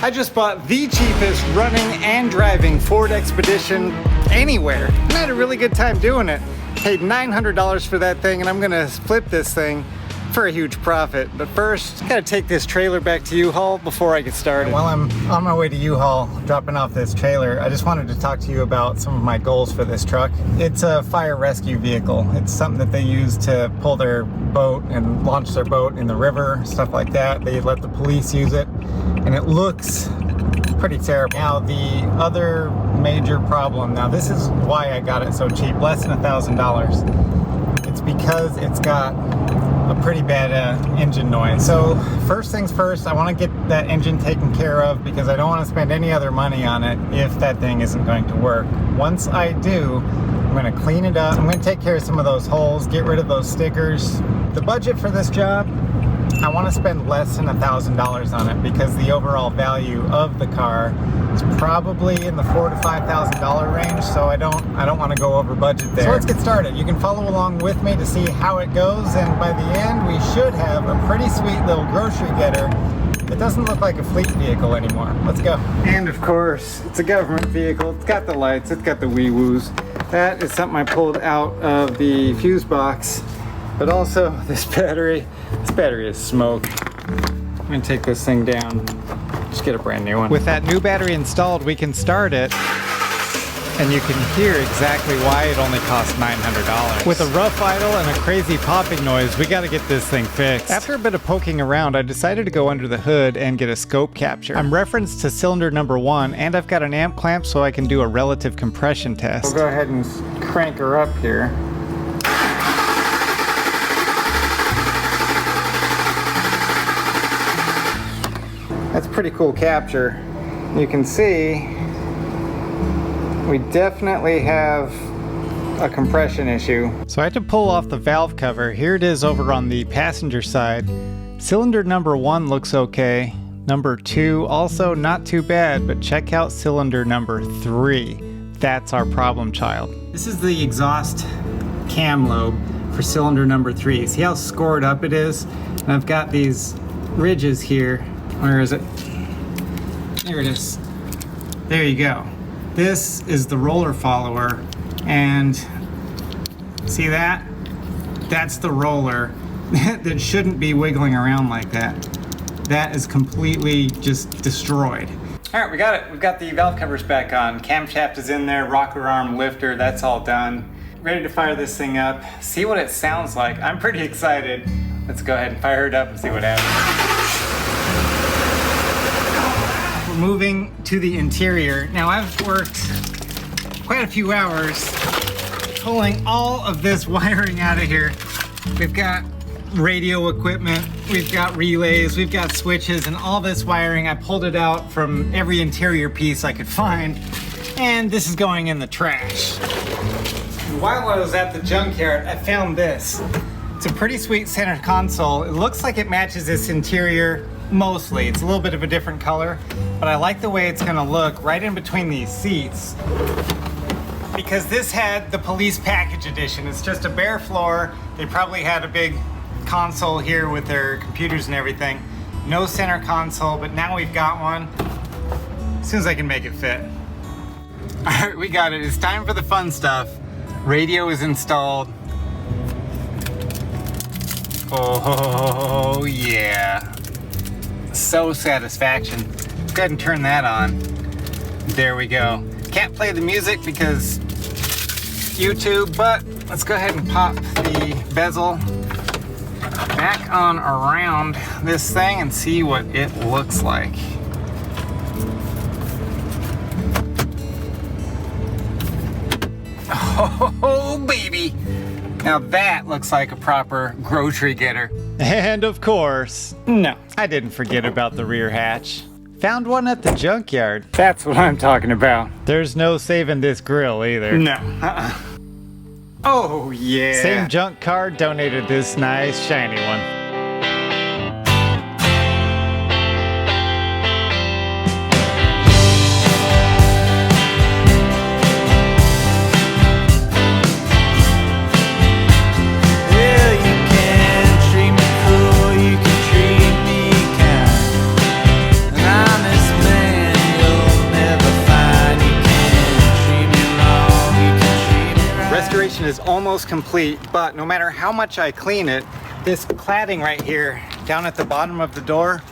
I just bought the cheapest running and driving Ford Expedition anywhere. And I had a really good time doing it. Paid $900 for that thing, and I'm gonna flip this thing for a huge profit. But first, gotta take this trailer back to U-Haul before I get started. And while I'm on my way to U-Haul, dropping off this trailer, I just wanted to talk to you about some of my goals for this truck. It's a fire rescue vehicle. It's something that they use to pull their boat and launch their boat in the river, stuff like that. They let the police use it, and it looks pretty terrible. Now, the other major problem, now this is why I got it so cheap, less than $1,000. It's because it's got a pretty bad engine noise. So first things first, I want to get that engine taken care of because I don't want to spend any other money on it if that thing isn't going to work. Once I do, I'm going to clean it up. I'm going to take care of some of those holes, get rid of those stickers. The budget for this job, I want to spend less than $1,000 on it because the overall value of the car is probably in the $4,000 to $5,000 range, so I don't want to go over budget there. So let's get started. You can follow along with me to see how it goes, and by the end we should have a pretty sweet little grocery getter that doesn't look like a fleet vehicle anymore. Let's go. And of course, it's a government vehicle. It's got the lights, it's got the wee-woos. That is something I pulled out of the fuse box. But also this battery is smoke. I'm gonna take this thing down, just get a brand new one. With that new battery installed, we can start it, and you can hear exactly why it only cost $900. With a rough idle and a crazy popping noise, we gotta get this thing fixed. After a bit of poking around, I decided to go under the hood and get a scope capture. I'm referenced to cylinder number 1, and I've got an amp clamp so I can do a relative compression test. We'll go ahead and crank her up here. That's a pretty cool capture. You can see we definitely have a compression issue. So I had to pull off the valve cover. Here it is over on the passenger side. Cylinder number 1 looks okay. Number 2 also not too bad, but check out cylinder number 3. That's our problem child. This is the exhaust cam lobe for cylinder number 3. See how scored up it is? And I've got these ridges here. Where is it? Here it is. There you go. This is the roller follower, and see that? That's the roller that shouldn't be wiggling around like that. That is completely just destroyed. All right, we got it. We've got the valve covers back on. Camshaft is in there, rocker arm lifter, that's all done. Ready to fire this thing up, see what it sounds like. I'm pretty excited. Let's go ahead and fire it up and see what happens. Moving to the interior. Now I've worked quite a few hours pulling all of this wiring out of here. We've got radio equipment, we've got relays, we've got switches, and all this wiring. I pulled it out from every interior piece I could find, and this is going in the trash. While I was at the junkyard, I found this. It's a pretty sweet center console. It looks like it matches this interior mostly. It's a little bit of a different color, but I like the way it's gonna look right in between these seats because this had the police package edition. It's just a bare floor. They probably had a big console here with their computers and everything. No center console, but now we've got one. As soon as I can make it fit. All right, we got it. It's time for the fun stuff. Radio is installed. Oh yeah. So satisfaction. Go ahead and turn that on. There we go. Can't play the music because YouTube, but let's go ahead and pop the bezel back on around this thing and see what it looks like. Oh baby! Now that looks like a proper grocery getter. And of course, no, I didn't forget about the rear hatch. Found one at the junkyard. That's what I'm talking about. There's no saving this grill either. No. Oh yeah. Same junk car donated this nice shiny one. Honest man. is almost complete, but no matter how much I clean it, this cladding right here down at the bottom of the door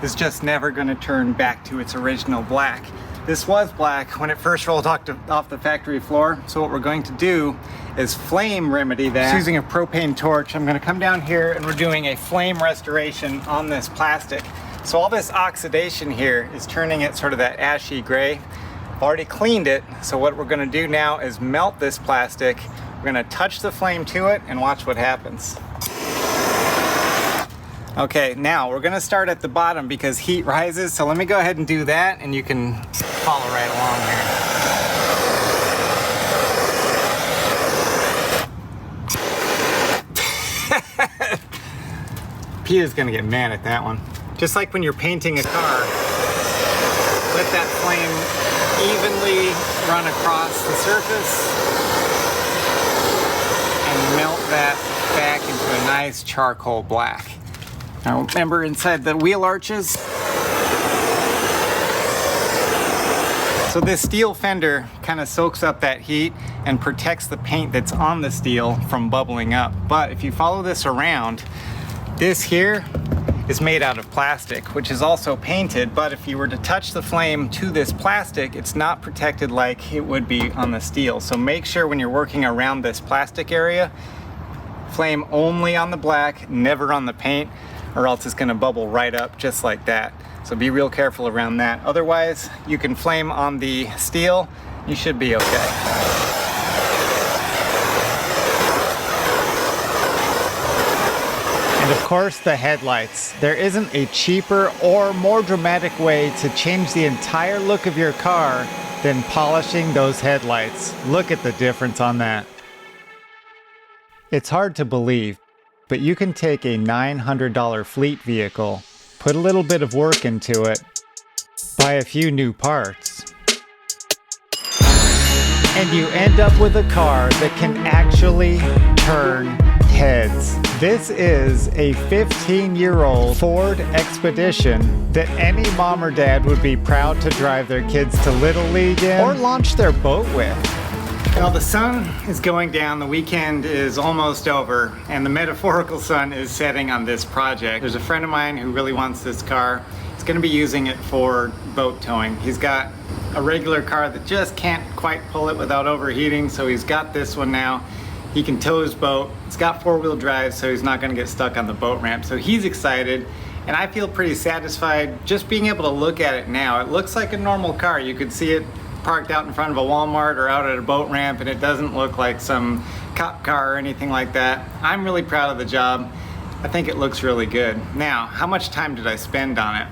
is just never going to turn back to its original black. This was black when it first rolled off the factory floor, so what we're going to do is flame remedy that. Just using a propane torch, I'm going to come down here and we're doing a flame restoration on this plastic. So all this oxidation here is turning it sort of that ashy gray. I've already cleaned it, so what we're going to do now is melt this plastic. We're going to touch the flame to it and watch what happens. Okay, now we're going to start at the bottom because heat rises, so let me go ahead and do that and you can follow right along here. Pia's going to get mad at that one. Just like when you're painting a car, let that flame evenly run across the surface and melt that back into a nice charcoal black. Now remember, inside the wheel arches. So this steel fender kind of soaks up that heat and protects the paint that's on the steel from bubbling up. But if you follow this around, this here is made out of plastic, which is also painted, but if you were to touch the flame to this plastic, it's not protected like it would be on the steel. So make sure when you're working around this plastic area, flame only on the black, never on the paint, or else it's gonna bubble right up just like that. So be real careful around that. Otherwise, you can flame on the steel, you should be okay. And of course, the headlights. There isn't a cheaper or more dramatic way to change the entire look of your car than polishing those headlights. Look at the difference on that. It's hard to believe, but you can take a $900 fleet vehicle, put a little bit of work into it, buy a few new parts, and you end up with a car that can actually turn heads. This is a 15-year-old Ford Expedition that any mom or dad would be proud to drive their kids to Little League in or launch their boat with. Well, the sun is going down, the weekend is almost over, and the metaphorical sun is setting on this project. There's a friend of mine who really wants this car. He's going to be using it for boat towing. He's got a regular car that just can't quite pull it without overheating, so he's got this one now. He can tow his boat. It's got four-wheel drive, so he's not going to get stuck on the boat ramp. So he's excited, and I feel pretty satisfied just being able to look at it now. It looks like a normal car. You could see it parked out in front of a Walmart or out at a boat ramp, and it doesn't look like some cop car or anything like that. I'm really proud of the job. I think it looks really good. Now, how much time did I spend on it?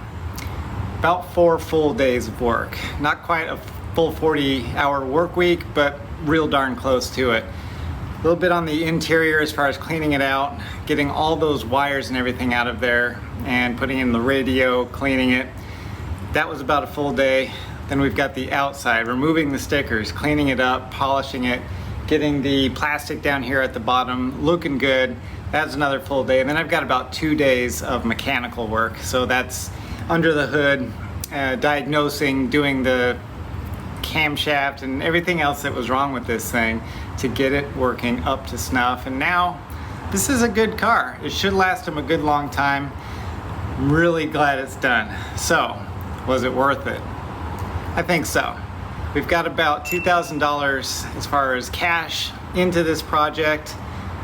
About 4 full days of work. Not quite a full 40-hour work week, but real darn close to it. A little bit on the interior as far as cleaning it out, getting all those wires and everything out of there, and putting in the radio, cleaning it. That was about a full day. Then we've got the outside, removing the stickers, cleaning it up, polishing it, getting the plastic down here at the bottom, looking good. That's another full day. And then I've got about 2 days of mechanical work. So that's under the hood, diagnosing, doing the camshaft and everything else that was wrong with this thing to get it working up to snuff. And now this is a good car. It should last him a good long time. I'm really glad it's done. So, was it worth it? I think so. We've got about $2,000 as far as cash into this project,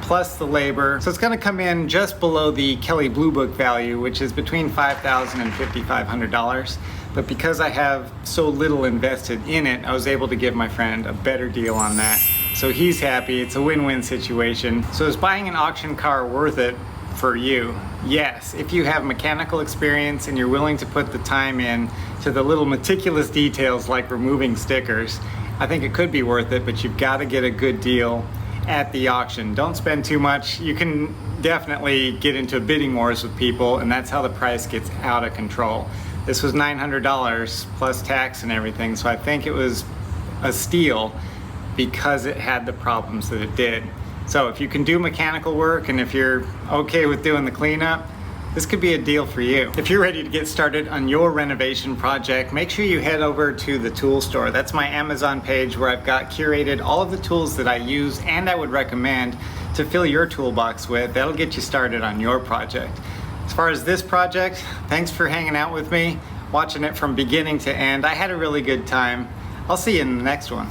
plus the labor. So it's gonna come in just below the Kelley Blue Book value, which is between $5,000 and $5,500. But because I have so little invested in it, I was able to give my friend a better deal on that. So he's happy, it's a win-win situation. So is buying an auction car worth it for you? Yes, if you have mechanical experience and you're willing to put the time in to the little meticulous details like removing stickers, I think it could be worth it, but you've got to get a good deal at the auction. Don't spend too much. You can definitely get into bidding wars with people, and that's how the price gets out of control. This was $900 plus tax and everything, so I think it was a steal because it had the problems that it did. So if you can do mechanical work and if you're okay with doing the cleanup, this could be a deal for you. If you're ready to get started on your renovation project, make sure you head over to the tool store. That's my Amazon page where I've got curated all of the tools that I use and I would recommend to fill your toolbox with. That'll get you started on your project. As far as this project, thanks for hanging out with me, watching it from beginning to end. I had a really good time. I'll see you in the next one.